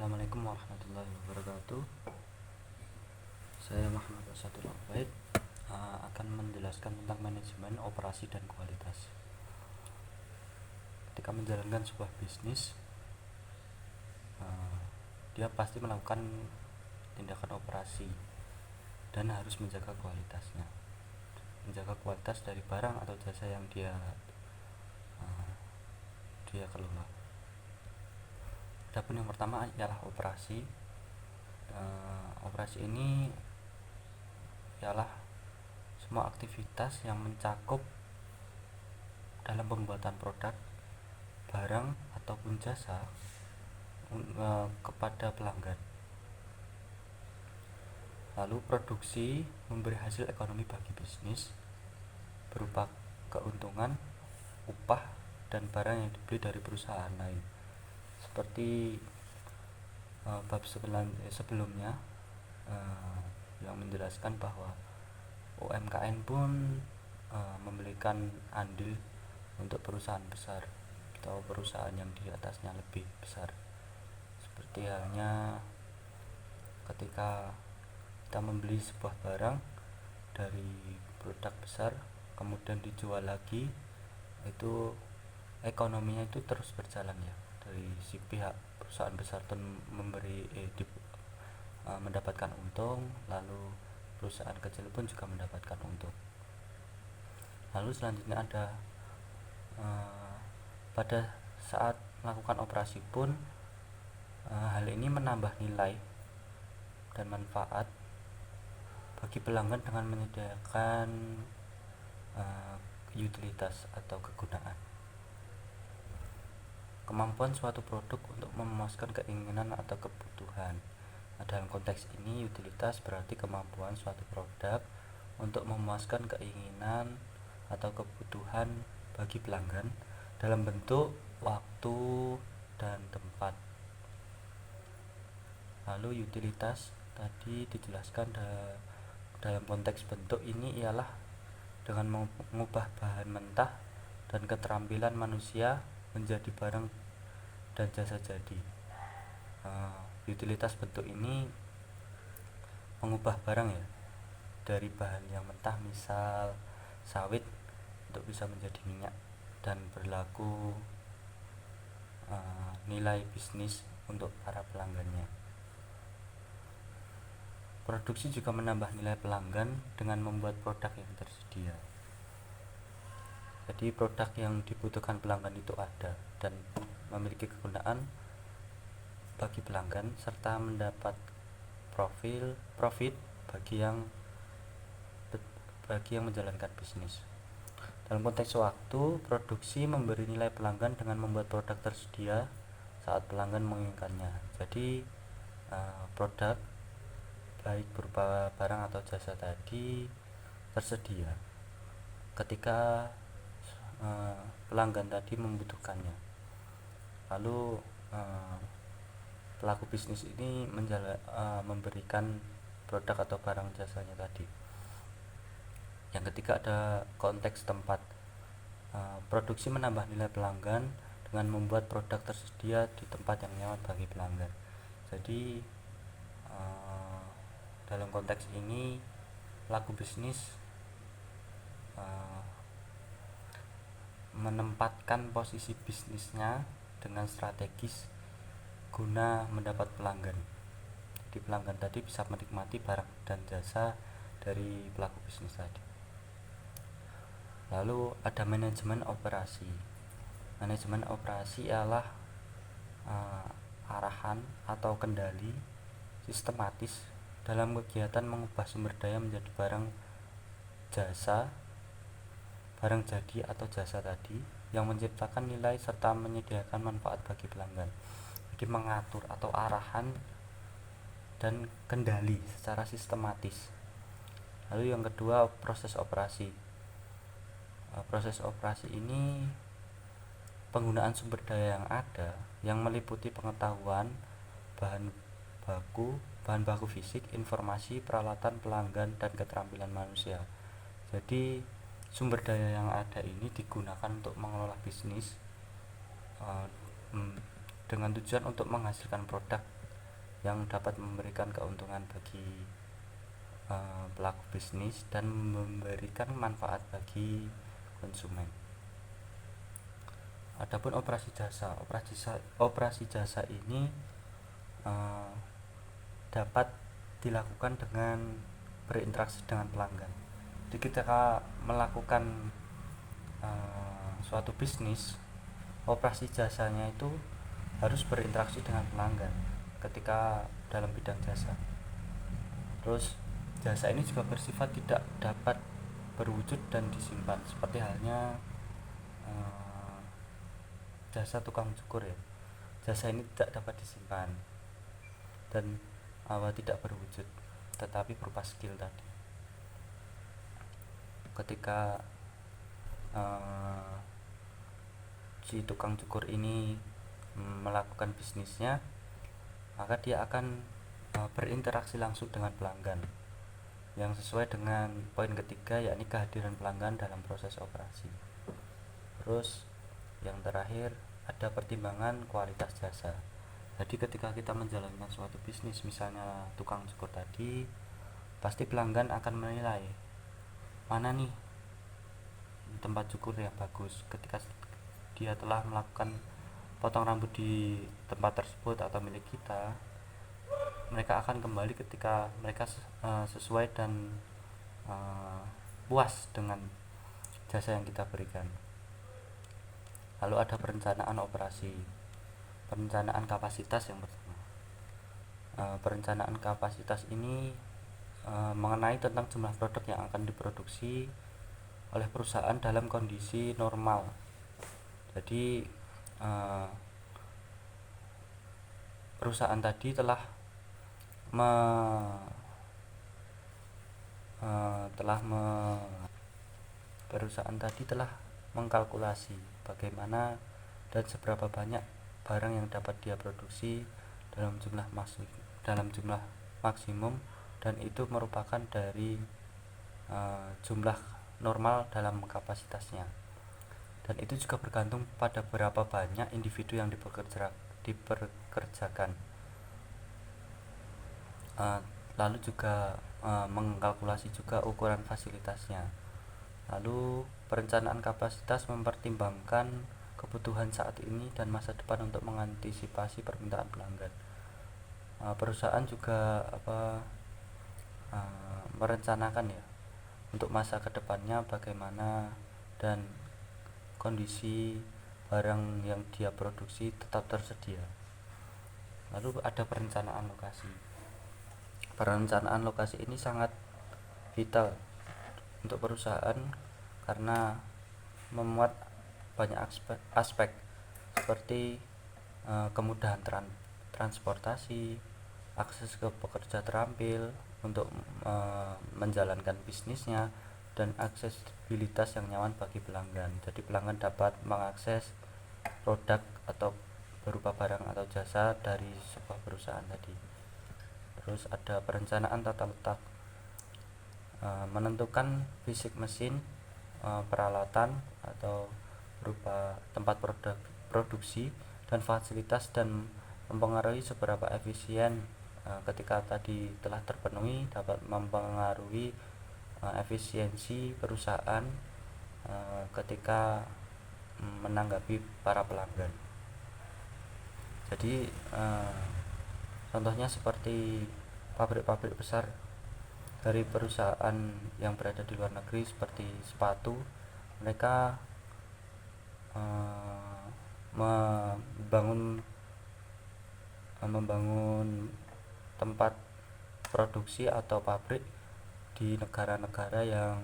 Assalamualaikum warahmatullahi wabarakatuh. Saya Muhammad Asadul Abaid akan menjelaskan tentang manajemen operasi dan kualitas. Ketika menjalankan sebuah bisnis, dia pasti melakukan tindakan operasi dan harus menjaga kualitasnya, menjaga kualitas dari barang atau jasa yang dia kelola. Adapun yang pertama ialah operasi. Operasi ini ialah semua aktivitas yang mencakup dalam pembuatan produk, barang ataupun jasa kepada pelanggan. Lalu produksi memberi hasil ekonomi bagi bisnis berupa keuntungan, upah, dan barang yang dibeli dari perusahaan lain. Seperti bab sebelumnya yang menjelaskan bahwa UMKM pun memberikan andil untuk perusahaan besar atau perusahaan yang di atasnya lebih besar. Seperti halnya ketika kita membeli sebuah barang dari produk besar kemudian dijual lagi, itu ekonominya itu terus berjalan ya, dari si pihak perusahaan besar itu mendapatkan untung, lalu perusahaan kecil pun juga mendapatkan untung. Lalu selanjutnya ada pada saat melakukan operasi pun hal ini menambah nilai dan manfaat bagi pelanggan dengan menyediakan utilitas atau kegunaan. Kemampuan suatu produk untuk memuaskan keinginan atau kebutuhan. Dalam konteks ini, utilitas berarti kemampuan suatu produk untuk memuaskan keinginan atau kebutuhan bagi pelanggan dalam bentuk, waktu, dan tempat. Lalu utilitas tadi dijelaskan dalam konteks bentuk ini ialah dengan mengubah bahan mentah dan keterampilan manusia menjadi barang dan jasa jadi. Utilitas bentuk ini mengubah barang ya, dari bahan yang mentah misal sawit untuk bisa menjadi minyak, dan berlaku nilai bisnis untuk para pelanggannya. Produksi juga menambah nilai pelanggan dengan membuat produk yang tersedia. Jadi produk yang dibutuhkan pelanggan itu ada dan memiliki kegunaan bagi pelanggan serta mendapat profit bagi yang menjalankan bisnis. Dalam konteks waktu, produksi memberi nilai pelanggan dengan membuat produk tersedia saat pelanggan menginginkannya. Jadi produk baik berupa barang atau jasa tadi tersedia ketika pelanggan tadi membutuhkannya. Lalu pelaku bisnis ini memberikan produk atau barang jasanya tadi. Yang ketiga ada konteks tempat. Produksi menambah nilai pelanggan dengan membuat produk tersedia di tempat yang nyaman bagi pelanggan. Jadi dalam konteks ini pelaku bisnis menempatkan posisi bisnisnya dengan strategis guna mendapat pelanggan. Jadi pelanggan tadi bisa menikmati barang dan jasa dari pelaku bisnis tadi. Lalu ada manajemen operasi. Manajemen operasi ialah arahan atau kendali sistematis dalam kegiatan mengubah sumber daya menjadi barang jadi atau jasa tadi yang menciptakan nilai serta menyediakan manfaat bagi pelanggan. Jadi mengatur atau arahan dan kendali secara sistematis. Lalu yang kedua, proses operasi. Proses operasi ini penggunaan sumber daya yang ada yang meliputi pengetahuan, bahan baku fisik, informasi, peralatan pelanggan, dan keterampilan manusia. Jadi sumber daya yang ada ini digunakan untuk mengelola bisnis dengan tujuan untuk menghasilkan produk yang dapat memberikan keuntungan bagi pelaku bisnis dan memberikan manfaat bagi konsumen. Adapun operasi jasa ini dapat dilakukan dengan berinteraksi dengan pelanggan. Jadi ketika melakukan suatu bisnis, operasi jasanya itu harus berinteraksi dengan pelanggan ketika dalam bidang jasa. Terus jasa ini juga bersifat tidak dapat berwujud dan disimpan, seperti halnya jasa tukang cukur ya. Jasa ini tidak dapat disimpan dan tidak berwujud, tetapi berupa skill tadi. Ketika si tukang cukur ini melakukan bisnisnya, maka dia akan berinteraksi langsung dengan pelanggan, yang sesuai dengan poin ketiga, yakni kehadiran pelanggan dalam proses operasi. Terus yang terakhir ada pertimbangan kualitas jasa. Jadi ketika kita menjalankan suatu bisnis, misalnya tukang cukur tadi, pasti pelanggan akan menilai mana nih tempat cukur yang bagus. Ketika dia telah melakukan potong rambut di tempat tersebut atau milik kita, mereka akan kembali ketika mereka sesuai dan puas dengan jasa yang kita berikan. Lalu ada perencanaan operasi, perencanaan kapasitas yang pertama. Perencanaan kapasitas ini mengenai tentang jumlah produk yang akan diproduksi oleh perusahaan dalam kondisi normal. Jadi perusahaan tadi telah mengkalkulasi bagaimana dan seberapa banyak barang yang dapat dia produksi dalam jumlah maksimum, dan itu merupakan dari jumlah normal dalam kapasitasnya. Dan itu juga bergantung pada berapa banyak individu yang dipekerjakan. Lalu juga mengkalkulasi juga ukuran fasilitasnya. Lalu perencanaan kapasitas mempertimbangkan kebutuhan saat ini dan masa depan untuk mengantisipasi permintaan pelanggan. Perusahaan juga merencanakan ya untuk masa kedepannya bagaimana dan kondisi barang yang dia produksi tetap tersedia. Lalu ada perencanaan lokasi. Perencanaan lokasi ini sangat vital untuk perusahaan karena memuat banyak aspek seperti kemudahan transportasi, akses ke pekerja terampil untuk menjalankan bisnisnya, dan aksesibilitas yang nyaman bagi pelanggan. Jadi pelanggan dapat mengakses produk atau berupa barang atau jasa dari sebuah perusahaan tadi. Terus ada perencanaan tata letak, menentukan fisik mesin, peralatan atau berupa tempat produksi dan fasilitas, dan mempengaruhi seberapa efisien. Ketika tadi telah terpenuhi, dapat mempengaruhi efisiensi perusahaan ketika menanggapi para pelanggan. Jadi contohnya seperti pabrik-pabrik besar dari perusahaan yang berada di luar negeri seperti sepatu, mereka membangun tempat produksi atau pabrik di negara-negara yang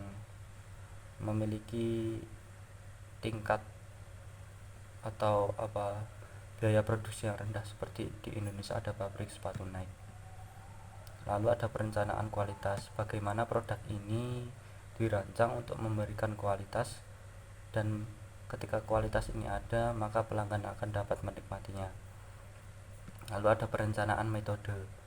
memiliki tingkat atau biaya produksi yang rendah, seperti di Indonesia ada pabrik sepatu Nike. Lalu ada perencanaan kualitas, bagaimana produk ini dirancang untuk memberikan kualitas, dan ketika kualitas ini ada, maka pelanggan akan dapat menikmatinya. Lalu ada perencanaan metode.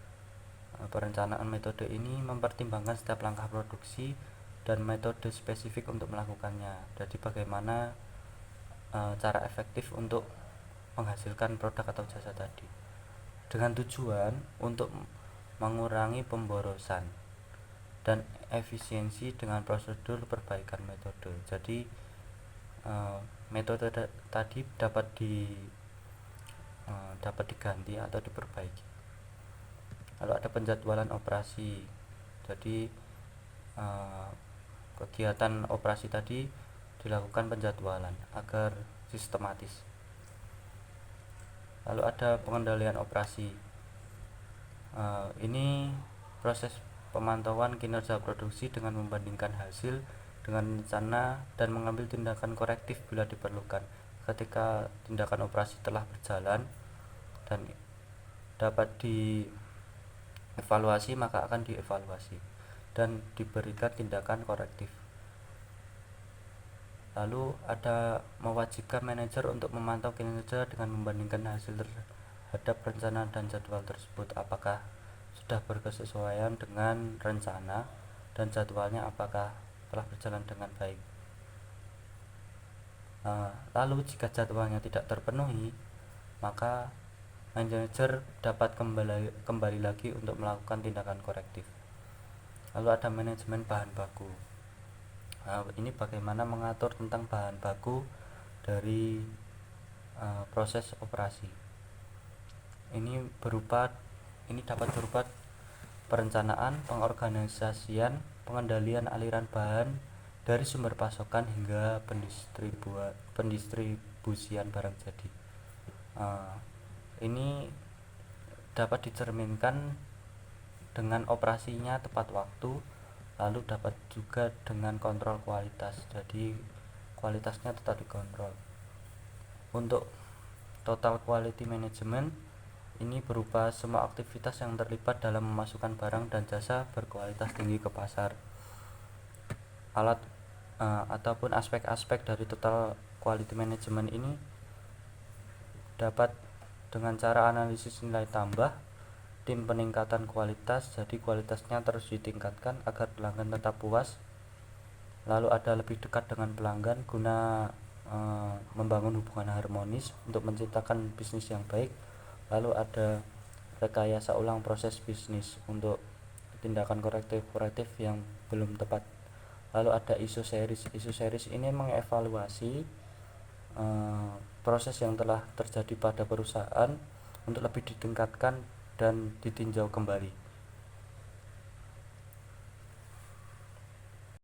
Perencanaan metode ini mempertimbangkan setiap langkah produksi dan metode spesifik untuk melakukannya. Jadi bagaimana cara efektif untuk menghasilkan produk atau jasa tadi. dengan tujuan untuk mengurangi pemborosan dan efisiensi dengan prosedur perbaikan metode. Jadi metode tadi dapat diganti atau diperbaiki. Lalu ada penjadwalan operasi. Jadi kegiatan operasi tadi dilakukan penjadwalan agar sistematis. Lalu ada pengendalian operasi. Ini proses pemantauan kinerja produksi dengan membandingkan hasil dengan rencana dan mengambil tindakan korektif bila diperlukan. Ketika tindakan operasi telah berjalan dan dapat dievaluasi, maka akan dievaluasi dan diberikan tindakan korektif. Lalu ada mewajibkan manajer untuk memantau kinerja dengan membandingkan hasil terhadap rencana dan jadwal tersebut, apakah sudah berkesesuaian dengan rencana dan jadwalnya apakah telah berjalan dengan baik. Lalu jika jadwalnya tidak terpenuhi, maka manajer dapat kembali lagi untuk melakukan tindakan korektif. Lalu ada manajemen bahan baku. Ini bagaimana mengatur tentang bahan baku dari proses operasi. Ini dapat berupa perencanaan, pengorganisasian, pengendalian aliran bahan dari sumber pasokan hingga pendistribusian barang jadi. Ini dapat dicerminkan dengan operasinya tepat waktu, lalu dapat juga dengan kontrol kualitas. Jadi kualitasnya tetap dikontrol. Untuk total quality management ini berupa semua aktivitas yang terlibat dalam memasukkan barang dan jasa berkualitas tinggi ke pasar. Ataupun aspek-aspek dari total quality management ini dapat dengan cara analisis nilai tambah, tim peningkatan kualitas, jadi kualitasnya terus ditingkatkan agar pelanggan tetap puas. Lalu ada lebih dekat dengan pelanggan guna membangun hubungan harmonis untuk menciptakan bisnis yang baik. Lalu ada rekayasa ulang proses bisnis untuk tindakan korektif yang belum tepat. Lalu ada ISO series ini mengevaluasi proses yang telah terjadi pada perusahaan untuk lebih ditingkatkan dan ditinjau kembali.